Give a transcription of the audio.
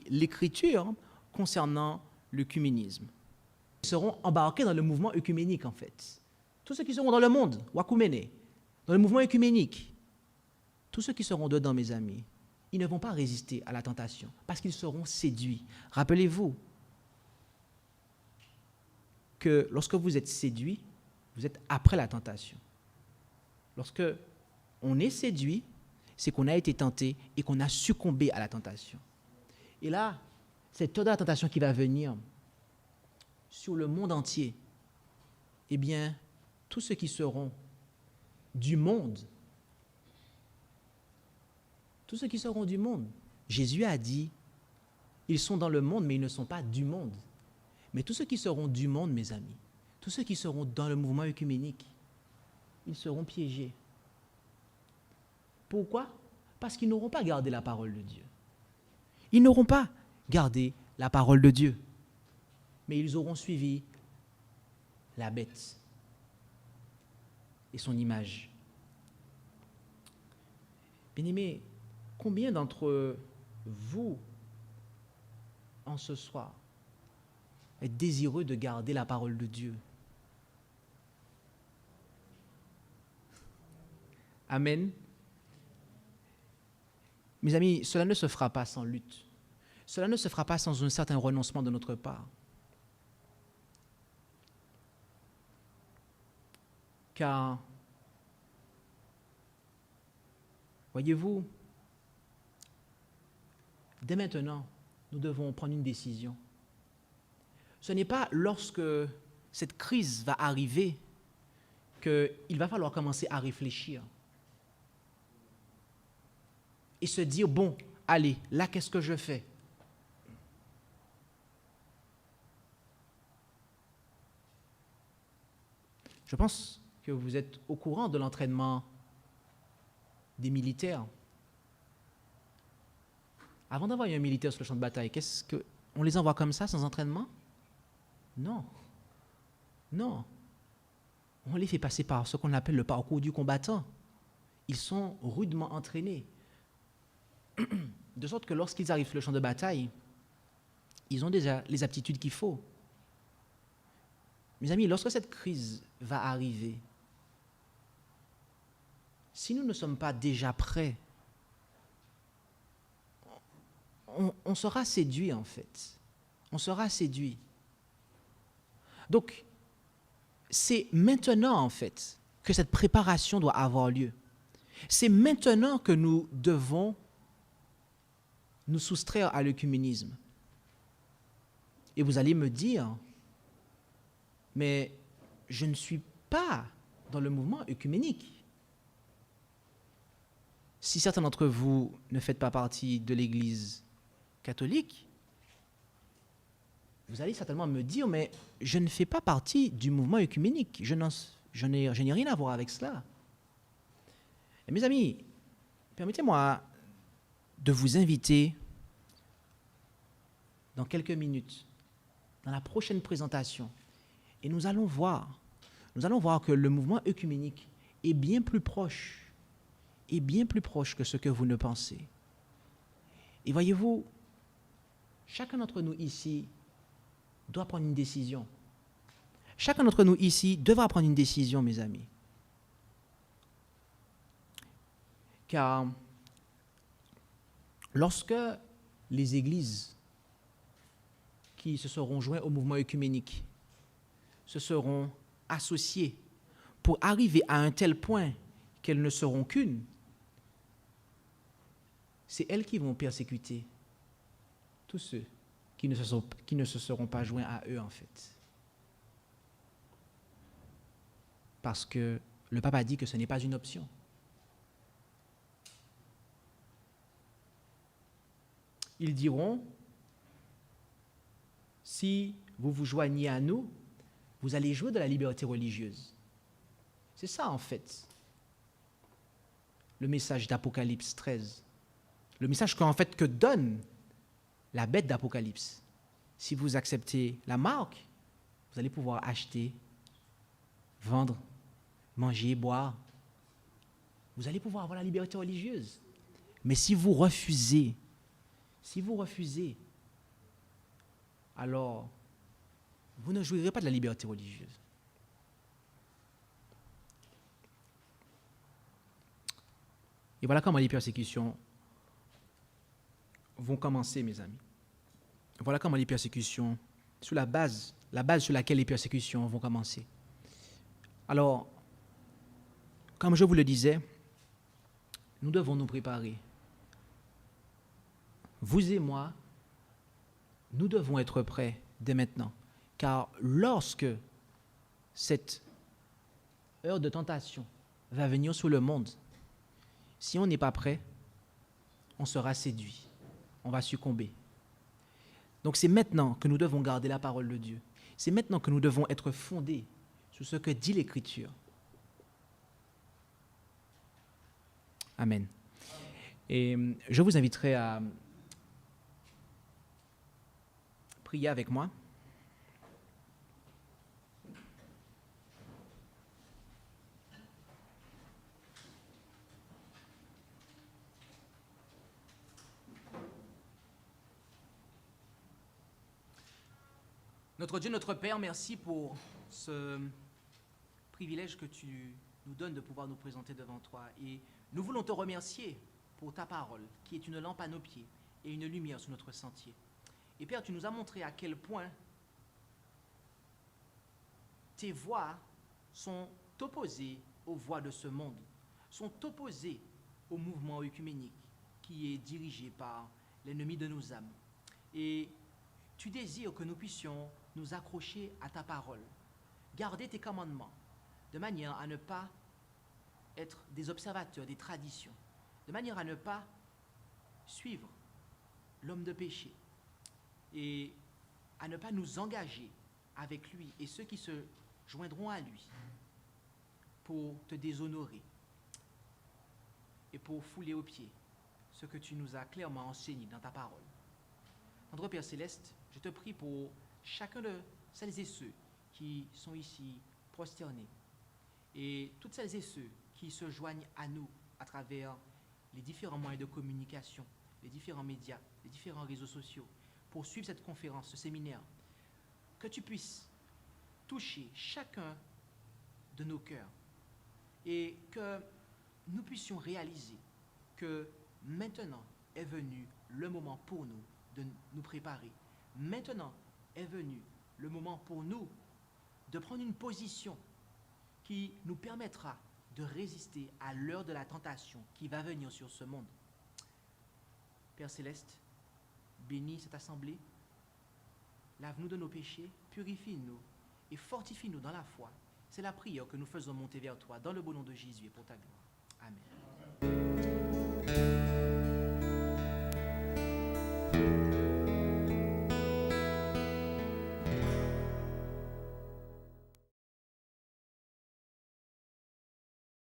l'Écriture concernant l'œcuménisme. Ils seront embarqués dans le mouvement œcuménique, en fait. Tous ceux qui seront dans le monde, wakumene, dans le mouvement œcuménique, tous ceux qui seront dedans, mes amis, ils ne vont pas résister à la tentation parce qu'ils seront séduits. Rappelez-vous que lorsque vous êtes séduit, vous êtes après la tentation. Lorsque on est séduit, c'est qu'on a été tenté et qu'on a succombé à la tentation. Et là, cette heure de la tentation qui va venir sur le monde entier, eh bien, tous ceux qui seront du monde, tous ceux qui seront du monde, Jésus a dit, ils sont dans le monde, mais ils ne sont pas du monde. Mais tous ceux qui seront du monde, mes amis, tous ceux qui seront dans le mouvement œcuménique, ils seront piégés. Pourquoi? Parce qu'ils n'auront pas gardé la parole de Dieu. Ils n'auront pas gardé la parole de Dieu. Mais ils auront suivi la bête et son image. Bien-aimés, combien d'entre vous, en ce soir, êtes désireux de garder la parole de Dieu? Amen. Mes amis, cela ne se fera pas sans lutte. Cela ne se fera pas sans un certain renoncement de notre part. Car, voyez-vous, dès maintenant, nous devons prendre une décision. Ce n'est pas lorsque cette crise va arriver qu'il va falloir commencer à réfléchir et se dire, bon, allez, là, qu'est-ce que je fais? Je pense que vous êtes au courant de l'entraînement des militaires. Avant d'envoyer un militaire sur le champ de bataille, on les envoie comme ça, sans entraînement? Non. Non. On les fait passer par ce qu'on appelle le parcours du combattant. Ils sont rudement entraînés. De sorte que lorsqu'ils arrivent sur le champ de bataille, ils ont déjà les aptitudes qu'il faut. Mes amis, lorsque cette crise va arriver, si nous ne sommes pas déjà prêts, on sera séduit en fait. On sera séduit. Donc, c'est maintenant en fait que cette préparation doit avoir lieu. C'est maintenant que nous devons nous soustraire à l'œcuménisme. Et vous allez me dire, mais je ne suis pas dans le mouvement œcuménique. Si certains d'entre vous ne faites pas partie de l'Église catholique, vous allez certainement me dire, mais je ne fais pas partie du mouvement œcuménique. Je n'ai rien à voir avec cela. Et mes amis, permettez-moi de vous inviter dans quelques minutes, dans la prochaine présentation, et nous allons voir que le mouvement œcuménique est bien plus proche que ce que vous ne pensez. Et voyez-vous, chacun d'entre nous ici doit prendre une décision. Chacun d'entre nous ici devra prendre une décision, mes amis. Car lorsque les églises qui se seront joints au mouvement œcuménique se seront associées pour arriver à un tel point qu'elles ne seront qu'une, c'est elles qui vont persécuter tous ceux qui ne se seront pas joints à eux, en fait. Parce que le pape a dit que ce n'est pas une option. Ils diront, si vous vous joignez à nous, vous allez jouer de la liberté religieuse. C'est ça, en fait, le message d'Apocalypse 13. Le message que donne la bête d'Apocalypse. Si vous acceptez la marque, vous allez pouvoir acheter, vendre, manger, boire. Vous allez pouvoir avoir la liberté religieuse. Mais si vous refusez Si vous refusez, alors vous ne jouirez pas de la liberté religieuse. Et voilà comment les persécutions vont commencer, mes amis. Voilà comment les persécutions, sur la base sur laquelle les persécutions vont commencer. Alors, comme je vous le disais, nous devons nous préparer. Vous et moi, nous devons être prêts dès maintenant. Car lorsque cette heure de tentation va venir sur le monde, si on n'est pas prêt, on sera séduit, on va succomber. Donc c'est maintenant que nous devons garder la parole de Dieu. C'est maintenant que nous devons être fondés sur ce que dit l'Écriture. Amen. Et je vous inviterai à prier avec moi. Notre Dieu, notre Père, merci pour ce privilège que tu nous donnes de pouvoir nous présenter devant toi. Et nous voulons te remercier pour ta parole, qui est une lampe à nos pieds et une lumière sur notre sentier. Et Père, tu nous as montré à quel point tes voies sont opposées aux voies de ce monde, sont opposées au mouvement œcuménique qui est dirigé par l'ennemi de nos âmes. Et tu désires que nous puissions nous accrocher à ta parole, garder tes commandements, de manière à ne pas être des observateurs des traditions, de manière à ne pas suivre l'homme de péché et à ne pas nous engager avec lui et ceux qui se joindront à lui pour te déshonorer et pour fouler aux pieds ce que tu nous as clairement enseigné dans ta parole. Notre Père Céleste, je te prie pour chacun de celles et ceux qui sont ici prosternés et toutes celles et ceux qui se joignent à nous à travers les différents moyens de communication, les différents médias, les différents réseaux sociaux, pour suivre cette conférence, ce séminaire, que tu puisses toucher chacun de nos cœurs et que nous puissions réaliser que maintenant est venu le moment pour nous de nous préparer. Maintenant est venu le moment pour nous de prendre une position qui nous permettra de résister à l'heure de la tentation qui va venir sur ce monde. Père Céleste, bénis cette assemblée, lave-nous de nos péchés, purifie-nous et fortifie-nous dans la foi. C'est la prière que nous faisons monter vers toi, dans le beau nom de Jésus et pour ta gloire. Amen.